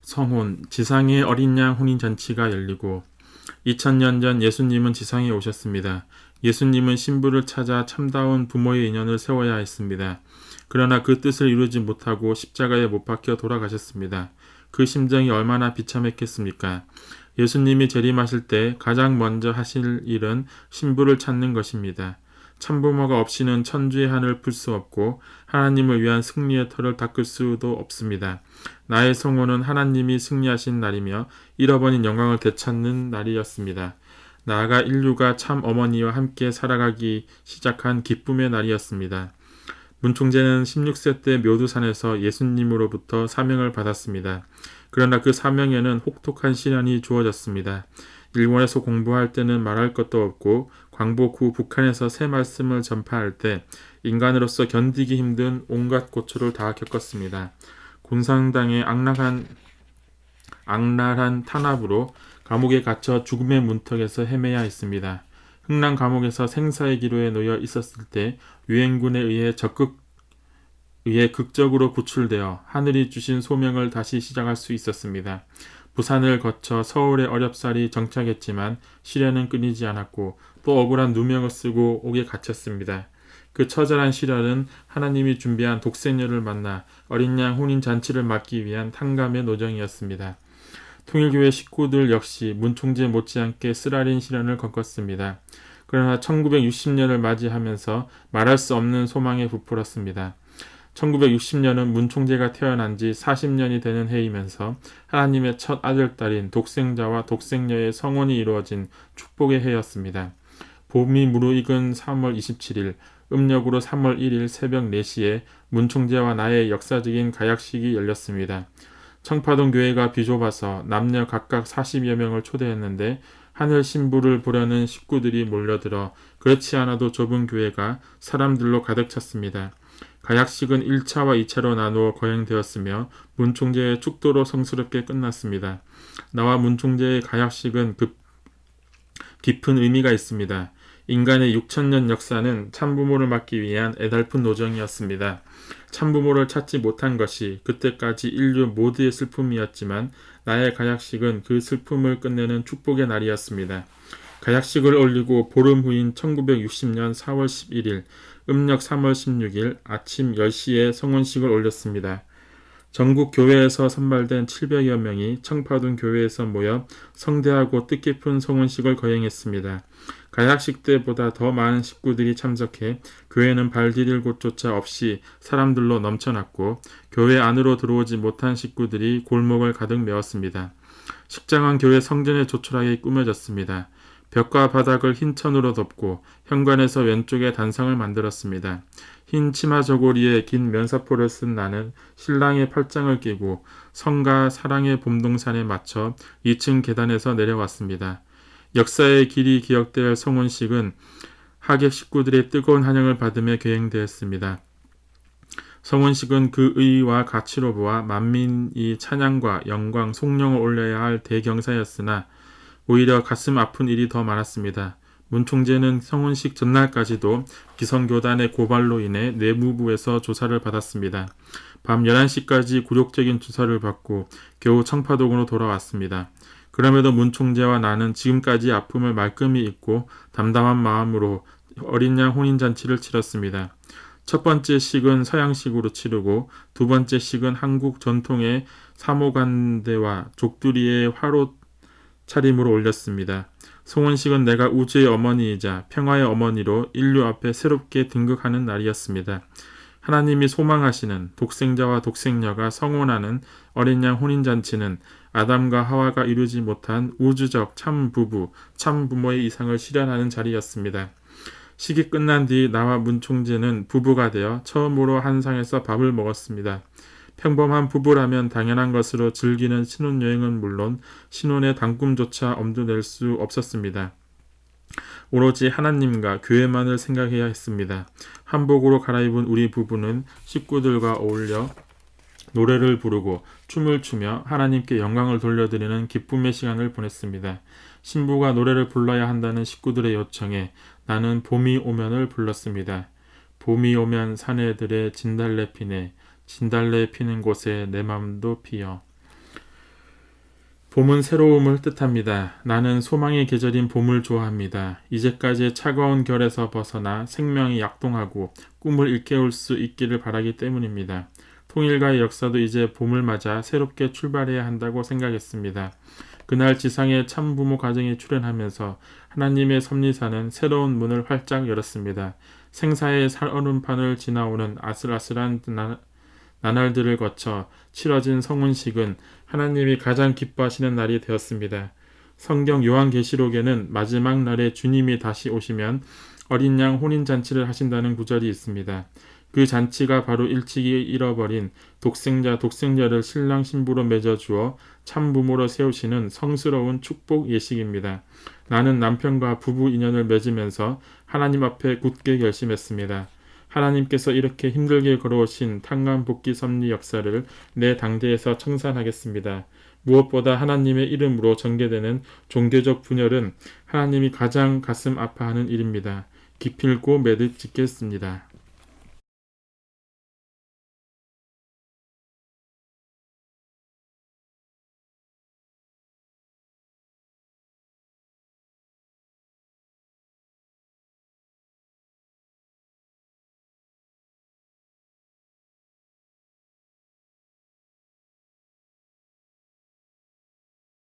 성혼, 지상의 어린 양 혼인잔치가 열리고 2000년 전 예수님은 지상에 오셨습니다. 예수님은 신부를 찾아 참다운 부모의 인연을 세워야 했습니다. 그러나 그 뜻을 이루지 못하고 십자가에 못 박혀 돌아가셨습니다. 그 심정이 얼마나 비참했겠습니까? 예수님이 재림하실 때 가장 먼저 하실 일은 신부를 찾는 것입니다. 참부모가 없이는 천주의 한을 풀 수 없고 하나님을 위한 승리의 터를 닦을 수도 없습니다. 나의 성호는 하나님이 승리하신 날이며 잃어버린 영광을 되찾는 날이었습니다. 나아가 인류가 참 어머니와 함께 살아가기 시작한 기쁨의 날이었습니다. 문총재는 16세 때 묘두산에서 예수님으로부터 사명을 받았습니다. 그러나 그 사명에는 혹독한 시련이 주어졌습니다. 일본에서 공부할 때는 말할 것도 없고 광복 후 북한에서 새 말씀을 전파할 때 인간으로서 견디기 힘든 온갖 고초를 다 겪었습니다. 곤상당의 악랄한 탄압으로 감옥에 갇혀 죽음의 문턱에서 헤매야 했습니다. 흥남 감옥에서 생사의 기로에 놓여 있었을 때 유엔군에 의해 극적으로 구출되어 하늘이 주신 소명을 다시 시작할 수 있었습니다. 부산을 거쳐 서울에 어렵사리 정착했지만 시련은 끊이지 않았고 또 억울한 누명을 쓰고 옥에 갇혔습니다. 그 처절한 시련은 하나님이 준비한 독생녀를 만나 어린 양 혼인 잔치를 막기 위한 탕감의 노정이었습니다. 통일교회 식구들 역시 문총재 못지않게 쓰라린 시련을 겪었습니다. 그러나 1960년을 맞이하면서 말할 수 없는 소망에 부풀었습니다. 1960년은 문총재가 태어난 지 40년이 되는 해이면서 하나님의 첫 아들딸인 독생자와 독생녀의 성혼이 이루어진 축복의 해였습니다. 봄이 무르익은 3월 27일, 음력으로 3월 1일 새벽 4시에 문총재와 나의 역사적인 가약식이 열렸습니다. 청파동 교회가 비좁아서 남녀 각각 40여 명을 초대했는데 하늘 신부를 보려는 식구들이 몰려들어 그렇지 않아도 좁은 교회가 사람들로 가득 찼습니다. 가약식은 1차와 2차로 나누어 거행되었으며 문총재의 축도로 성스럽게 끝났습니다. 나와 문총재의 가약식은 깊은 의미가 있습니다. 인간의 6천년 역사는 참부모를 막기 위한 애달픈 노정이었습니다. 참부모를 찾지 못한 것이 그때까지 인류 모두의 슬픔이었지만 나의 가약식은 그 슬픔을 끝내는 축복의 날이었습니다. 가약식을 올리고 보름 후인 1960년 4월 11일, 음력 3월 16일 아침 10시에 성혼식을 올렸습니다. 전국 교회에서 선발된 700여 명이 청파동 교회에서 모여 성대하고 뜻깊은 성혼식을 거행했습니다. 가약식 때보다 더 많은 식구들이 참석해 교회는 발 디딜 곳조차 없이 사람들로 넘쳐났고 교회 안으로 들어오지 못한 식구들이 골목을 가득 메웠습니다. 식장은 교회 성전에 조촐하게 꾸며졌습니다. 벽과 바닥을 흰 천으로 덮고 현관에서 왼쪽에 단상을 만들었습니다. 흰 치마 저고리에 긴 면사포를 쓴 나는 신랑의 팔짱을 끼고 성가 사랑의 봄동산에 맞춰 2층 계단에서 내려왔습니다. 역사의 길이 기억될 성혼식은 하객 식구들의 뜨거운 환영을 받으며 거행되었습니다. 성혼식은 그 의의와 가치로 보아 만민이 찬양과 영광, 송령을 올려야 할 대경사였으나 오히려 가슴 아픈 일이 더 많았습니다. 문총재는 성혼식 전날까지도 기성교단의 고발로 인해 내무부에서 조사를 받았습니다. 밤 11시까지 굴욕적인 조사를 받고 겨우 청파동으로 돌아왔습니다. 그럼에도 문총재와 나는 지금까지 아픔을 말끔히 잊고 담담한 마음으로 어린 양 혼인잔치를 치렀습니다. 첫 번째 식은 서양식으로 치르고 두 번째 식은 한국 전통의 사모간대와 족두리의 화로 차림으로 올렸습니다. 성혼식은 내가 우주의 어머니이자 평화의 어머니로 인류 앞에 새롭게 등극하는 날이었습니다. 하나님이 소망하시는 독생자와 독생녀가 성혼하는 어린 양 혼인잔치는 아담과 하와가 이루지 못한 우주적 참부부, 참부모의 이상을 실현하는 자리였습니다. 식이 끝난 뒤 나와 문총재는 부부가 되어 처음으로 한 상에서 밥을 먹었습니다. 평범한 부부라면 당연한 것으로 즐기는 신혼여행은 물론 신혼의 단꿈조차 엄두낼 수 없었습니다. 오로지 하나님과 교회만을 생각해야 했습니다. 한복으로 갈아입은 우리 부부는 식구들과 어울려 노래를 부르고 춤을 추며 하나님께 영광을 돌려드리는 기쁨의 시간을 보냈습니다. 신부가 노래를 불러야 한다는 식구들의 요청에 나는 봄이 오면을 불렀습니다. 봄이 오면 사내들의 진달래 피네 진달래 피는 곳에 내 맘도 피어. 봄은 새로움을 뜻합니다. 나는 소망의 계절인 봄을 좋아합니다. 이제까지의 차가운 결에서 벗어나 생명이 약동하고 꿈을 일깨울 수 있기를 바라기 때문입니다. 통일가의 역사도 이제 봄을 맞아 새롭게 출발해야 한다고 생각했습니다. 그날 지상의 참부모 가정에 출연하면서 하나님의 섭리사는 새로운 문을 활짝 열었습니다. 생사의 살얼음판을 지나오는 아슬아슬한 나날들을 거쳐 치러진 성운식은 하나님이 가장 기뻐하시는 날이 되었습니다. 성경 요한계시록에는 마지막 날에 주님이 다시 오시면 어린 양 혼인잔치를 하신다는 구절이 있습니다. 그 잔치가 바로 일찍이 잃어버린 독생자를 신랑 신부로 맺어주어 참부모로 세우시는 성스러운 축복 예식입니다. 나는 남편과 부부 인연을 맺으면서 하나님 앞에 굳게 결심했습니다. 하나님께서 이렇게 힘들게 걸어오신 탄감복귀 섭리 역사를 내 당대에서 청산하겠습니다. 무엇보다 하나님의 이름으로 전개되는 종교적 분열은 하나님이 가장 가슴 아파하는 일입니다. 기필코 매듭 짓겠습니다.